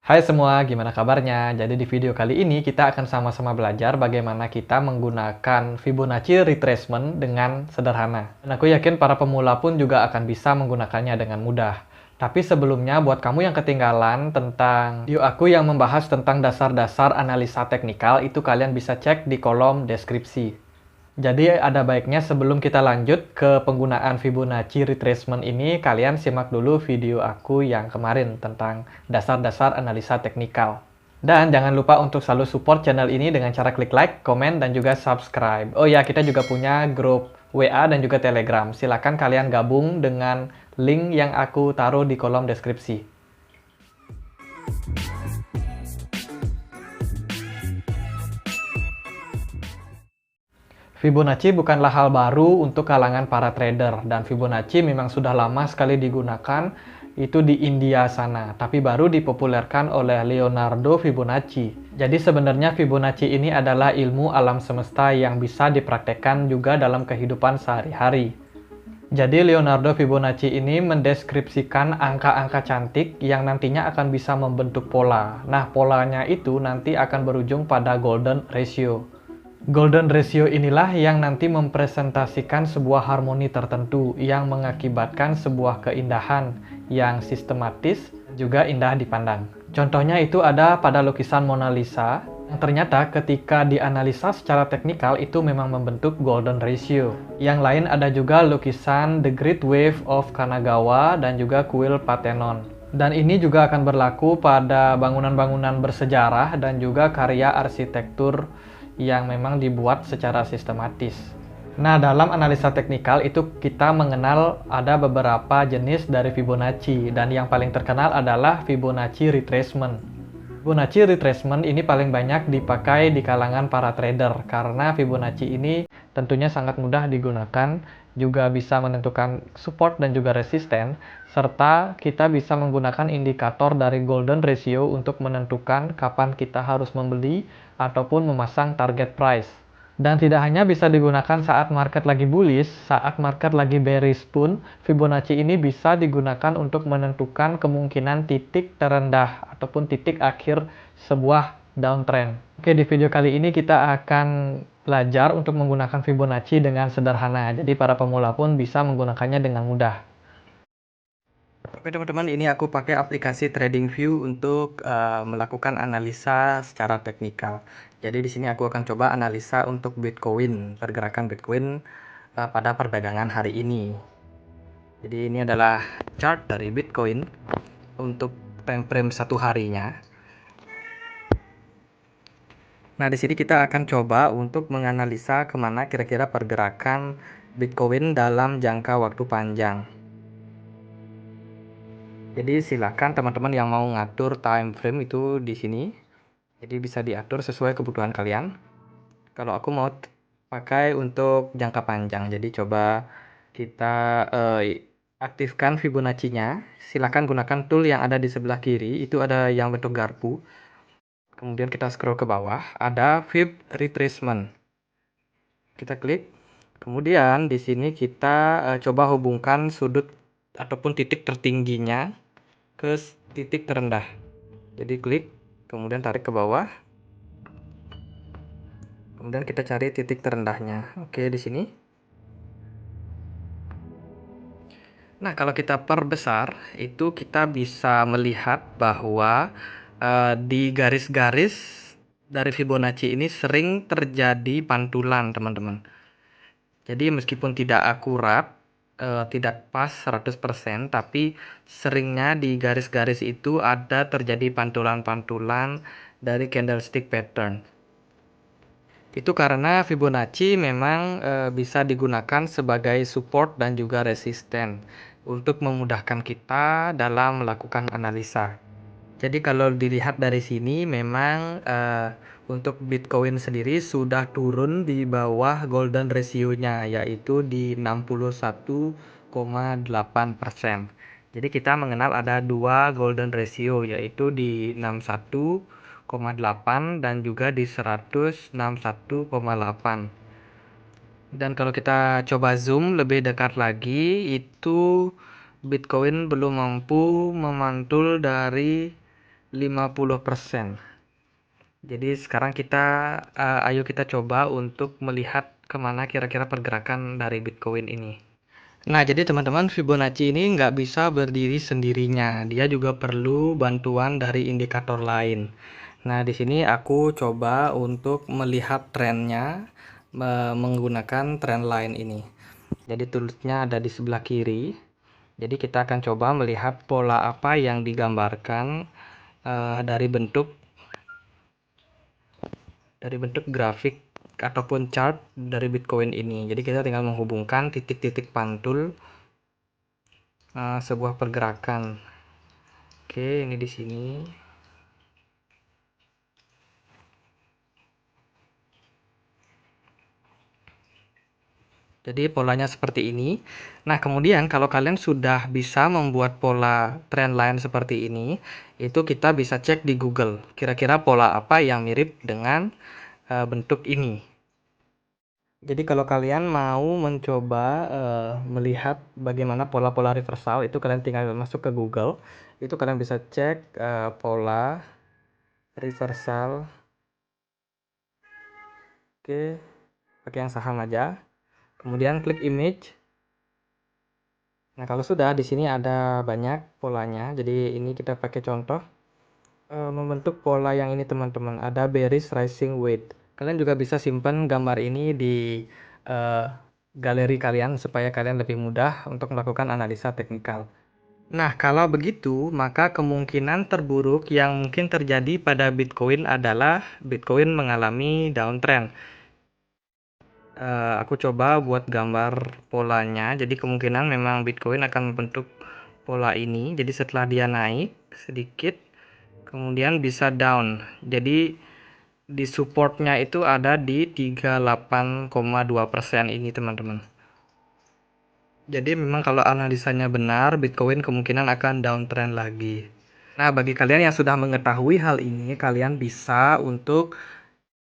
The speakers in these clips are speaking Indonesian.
Hai semua, gimana kabarnya? Jadi di video kali ini kita akan sama-sama belajar bagaimana kita menggunakan Fibonacci retracement dengan sederhana. Dan aku yakin para pemula pun juga akan bisa menggunakannya dengan mudah. Tapi sebelumnya buat kamu yang ketinggalan tentang video aku yang membahas tentang dasar-dasar analisa teknikal, itu kalian bisa cek di kolom deskripsi. Jadi ada baiknya sebelum kita lanjut ke penggunaan Fibonacci retracement ini, kalian simak dulu video aku yang kemarin tentang dasar-dasar analisa teknikal. Dan jangan lupa untuk selalu support channel ini dengan cara klik like, komen, dan juga subscribe. Oh ya, kita juga punya grup WA dan juga Telegram. Silakan kalian gabung dengan link yang aku taruh di kolom deskripsi. Fibonacci bukanlah hal baru untuk kalangan para trader, dan Fibonacci memang sudah lama sekali digunakan itu di India sana, tapi baru dipopulerkan oleh Leonardo Fibonacci. Jadi sebenarnya Fibonacci ini adalah ilmu alam semesta yang bisa dipraktekkan juga dalam kehidupan sehari-hari. Jadi Leonardo Fibonacci ini mendeskripsikan angka-angka cantik yang nantinya akan bisa membentuk pola. Nah, polanya itu nanti akan berujung pada golden ratio. Golden ratio inilah yang nanti mempresentasikan sebuah harmoni tertentu yang mengakibatkan sebuah keindahan yang sistematis juga indah dipandang. Contohnya itu ada pada lukisan Mona Lisa yang ternyata ketika dianalisa secara teknikal itu memang membentuk golden ratio. Yang lain ada juga lukisan The Great Wave of Kanagawa dan juga kuil Parthenon. Dan ini juga akan berlaku pada bangunan-bangunan bersejarah dan juga karya arsitektur yang memang dibuat secara sistematis. Nah, dalam analisa teknikal itu kita mengenal ada beberapa jenis dari Fibonacci, dan yang paling terkenal adalah Fibonacci retracement. Fibonacci retracement ini paling banyak dipakai di kalangan para trader karena Fibonacci ini tentunya sangat mudah digunakan, juga bisa menentukan support dan juga resisten, serta kita bisa menggunakan indikator dari golden ratio untuk menentukan kapan kita harus membeli ataupun memasang target price. Dan tidak hanya bisa digunakan saat market lagi bullish, saat market lagi bearish pun, Fibonacci ini bisa digunakan untuk menentukan kemungkinan titik terendah ataupun titik akhir sebuah downtrend. Oke, di video kali ini kita akan belajar untuk menggunakan Fibonacci dengan sederhana. Jadi para pemula pun bisa menggunakannya dengan mudah. Oke teman-teman, ini aku pakai aplikasi TradingView untuk melakukan analisa secara teknikal. Jadi di sini aku akan coba analisa untuk Bitcoin, pergerakan Bitcoin pada perdagangan hari ini. Jadi ini adalah chart dari Bitcoin untuk time frame satu harinya. Nah, di sini kita akan coba untuk menganalisa kemana kira-kira pergerakan Bitcoin dalam jangka waktu panjang. Jadi silakan teman-teman yang mau ngatur time frame itu di sini. Jadi bisa diatur sesuai kebutuhan kalian. Kalau aku mau pakai untuk jangka panjang, jadi coba kita aktifkan Fibonacci-nya. Silakan gunakan tool yang ada di sebelah kiri, itu ada yang bentuk garpu. Kemudian kita scroll ke bawah, ada Fib Retracement. Kita klik. Kemudian di sini kita coba hubungkan sudut ataupun titik tertingginya ke titik terendah. Jadi klik, kemudian tarik ke bawah. Kemudian kita cari titik terendahnya. Oke, di sini. Nah, kalau kita perbesar, itu kita bisa melihat bahwa di garis-garis dari Fibonacci ini sering terjadi pantulan, teman-teman. Jadi meskipun tidak akurat, tidak pas 100%, tapi seringnya di garis-garis itu ada terjadi pantulan-pantulan dari candlestick pattern. Itu karena Fibonacci memang bisa digunakan sebagai support dan juga resisten untuk memudahkan kita dalam melakukan analisa. Jadi kalau dilihat dari sini memang untuk Bitcoin sendiri sudah turun di bawah golden ratio-nya, yaitu di 61,8%. Jadi kita mengenal ada dua golden ratio, yaitu di 61,8 dan juga di 161,8. Dan kalau kita coba zoom lebih dekat lagi, itu Bitcoin belum mampu memantul dari 50%. Jadi sekarang ayo kita coba untuk melihat kemana kira-kira pergerakan dari Bitcoin ini. Nah, jadi teman-teman, Fibonacci ini nggak bisa berdiri sendirinya. Dia juga perlu bantuan dari indikator lain. Nah, di sini aku coba untuk melihat trennya menggunakan trend line ini. Jadi tulisnya ada di sebelah kiri. Jadi kita akan coba melihat pola apa yang digambarkan dari bentuk grafik ataupun chart dari Bitcoin ini. Jadi kita tinggal menghubungkan titik-titik pantul sebuah pergerakan. Oke, ini di sini. Jadi polanya seperti ini. Nah, kemudian kalau kalian sudah bisa membuat pola trend line seperti ini, itu kita bisa cek di Google. Kira-kira pola apa yang mirip dengan bentuk ini. Jadi kalau kalian mau mencoba melihat bagaimana pola-pola reversal, itu kalian tinggal masuk ke Google. Itu kalian bisa cek pola reversal. Oke, pakai yang saham aja. Kemudian klik image. Nah, kalau sudah di sini ada banyak polanya. Jadi ini kita pakai contoh membentuk pola yang ini teman-teman. Ada bearish rising weight. Kalian juga bisa simpan gambar ini di galeri kalian supaya kalian lebih mudah untuk melakukan analisa teknikal. Nah, kalau begitu, maka kemungkinan terburuk yang mungkin terjadi pada Bitcoin adalah Bitcoin mengalami downtrend. Aku coba buat gambar polanya. Jadi kemungkinan memang Bitcoin akan membentuk pola ini. Jadi setelah dia naik sedikit, kemudian bisa down. Jadi di supportnya itu ada di 38,2% ini teman-teman. Jadi memang kalau analisanya benar, Bitcoin kemungkinan akan downtrend lagi. Nah, bagi kalian yang sudah mengetahui hal ini, kalian bisa untuk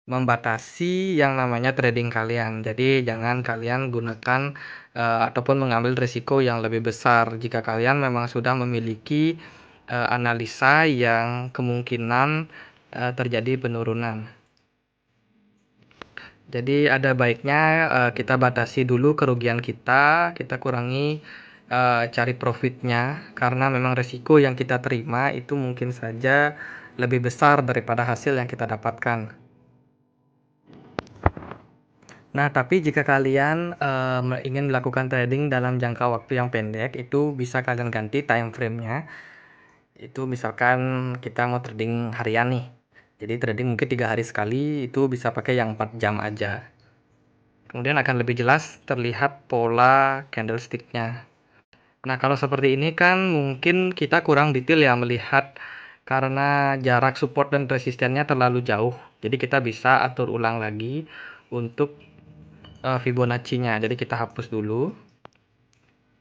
membatasi yang namanya trading kalian. Jadi jangan kalian gunakan ataupun mengambil risiko yang lebih besar jika kalian memang sudah memiliki analisa yang kemungkinan terjadi penurunan. Jadi ada baiknya kita batasi dulu kerugian kita kurangi cari profitnya, karena memang risiko yang kita terima itu mungkin saja lebih besar daripada hasil yang kita dapatkan. Nah, tapi jika kalian ingin melakukan trading dalam jangka waktu yang pendek, itu bisa kalian ganti time frame-nya. Itu misalkan kita mau trading harian nih. Jadi trading mungkin 3 hari sekali, itu bisa pakai yang 4 jam aja. Kemudian akan lebih jelas terlihat pola candlestick-nya. Nah, kalau seperti ini kan mungkin kita kurang detail ya melihat karena jarak support dan resistennya terlalu jauh. Jadi kita bisa atur ulang lagi untuk Fibonacci-nya. Jadi kita hapus dulu.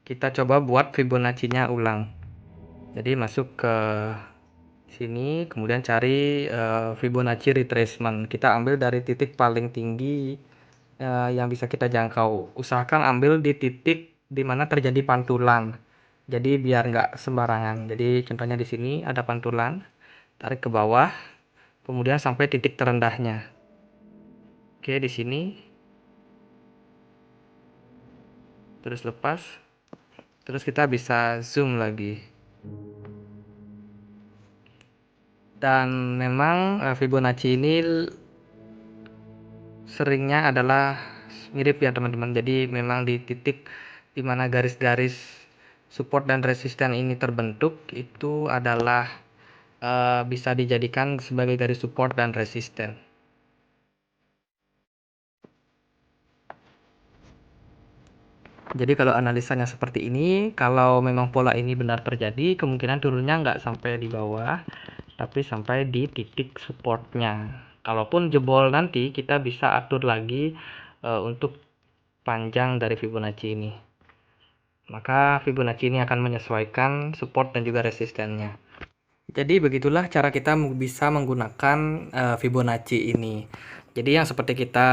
Kita coba buat Fibonacci-nya ulang. Jadi masuk ke sini, kemudian cari Fibonacci retracement. Kita ambil dari titik paling tinggi yang bisa kita jangkau. Usahakan ambil di titik di mana terjadi pantulan. Jadi biar nggak sembarangan. Jadi contohnya di sini ada pantulan, tarik ke bawah, kemudian sampai titik terendahnya. Oke, di sini. Terus lepas. Terus kita bisa zoom lagi. Dan memang Fibonacci ini seringnya adalah mirip ya teman-teman. Jadi memang di titik di mana garis-garis support dan resisten ini terbentuk itu adalah bisa dijadikan sebagai garis support dan resisten. Jadi kalau analisanya seperti ini, kalau memang pola ini benar terjadi, kemungkinan turunnya nggak sampai di bawah, tapi sampai di titik supportnya. Kalaupun jebol nanti, kita bisa atur lagi untuk panjang dari Fibonacci ini. Maka Fibonacci ini akan menyesuaikan support dan juga resistennya. Jadi begitulah cara kita bisa menggunakan Fibonacci ini. Jadi yang seperti kita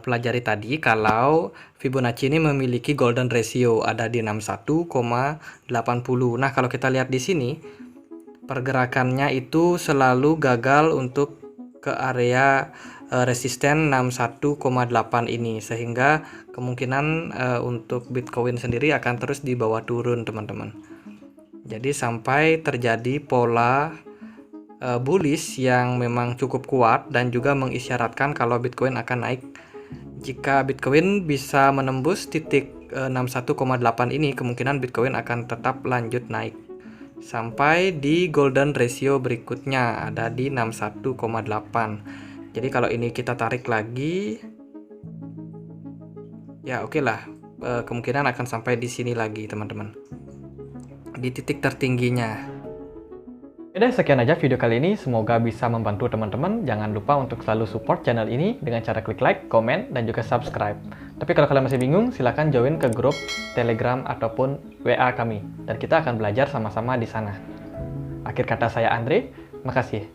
pelajari tadi, kalau Fibonacci ini memiliki golden ratio ada di 61,80. Nah, kalau kita lihat di sini, pergerakannya itu selalu gagal untuk ke area resisten 61,8 ini, sehingga kemungkinan untuk Bitcoin sendiri akan terus dibawa turun, teman-teman. Jadi sampai terjadi pola bullish yang memang cukup kuat dan juga mengisyaratkan kalau Bitcoin akan naik. Jika Bitcoin bisa menembus titik 61,8 ini, kemungkinan Bitcoin akan tetap lanjut naik sampai di golden ratio berikutnya ada di 61,8. Jadi kalau ini kita tarik lagi, ya oke lah, kemungkinan akan sampai di sini lagi, teman-teman, di titik tertingginya. Udah, sekian aja video kali ini, semoga bisa membantu teman-teman. Jangan lupa untuk selalu support channel ini dengan cara klik like, komen, dan juga subscribe. Tapi kalau kalian masih bingung, silahkan join ke grup Telegram ataupun WA kami, dan kita akan belajar sama-sama di sana. Akhir kata, saya Andre, makasih.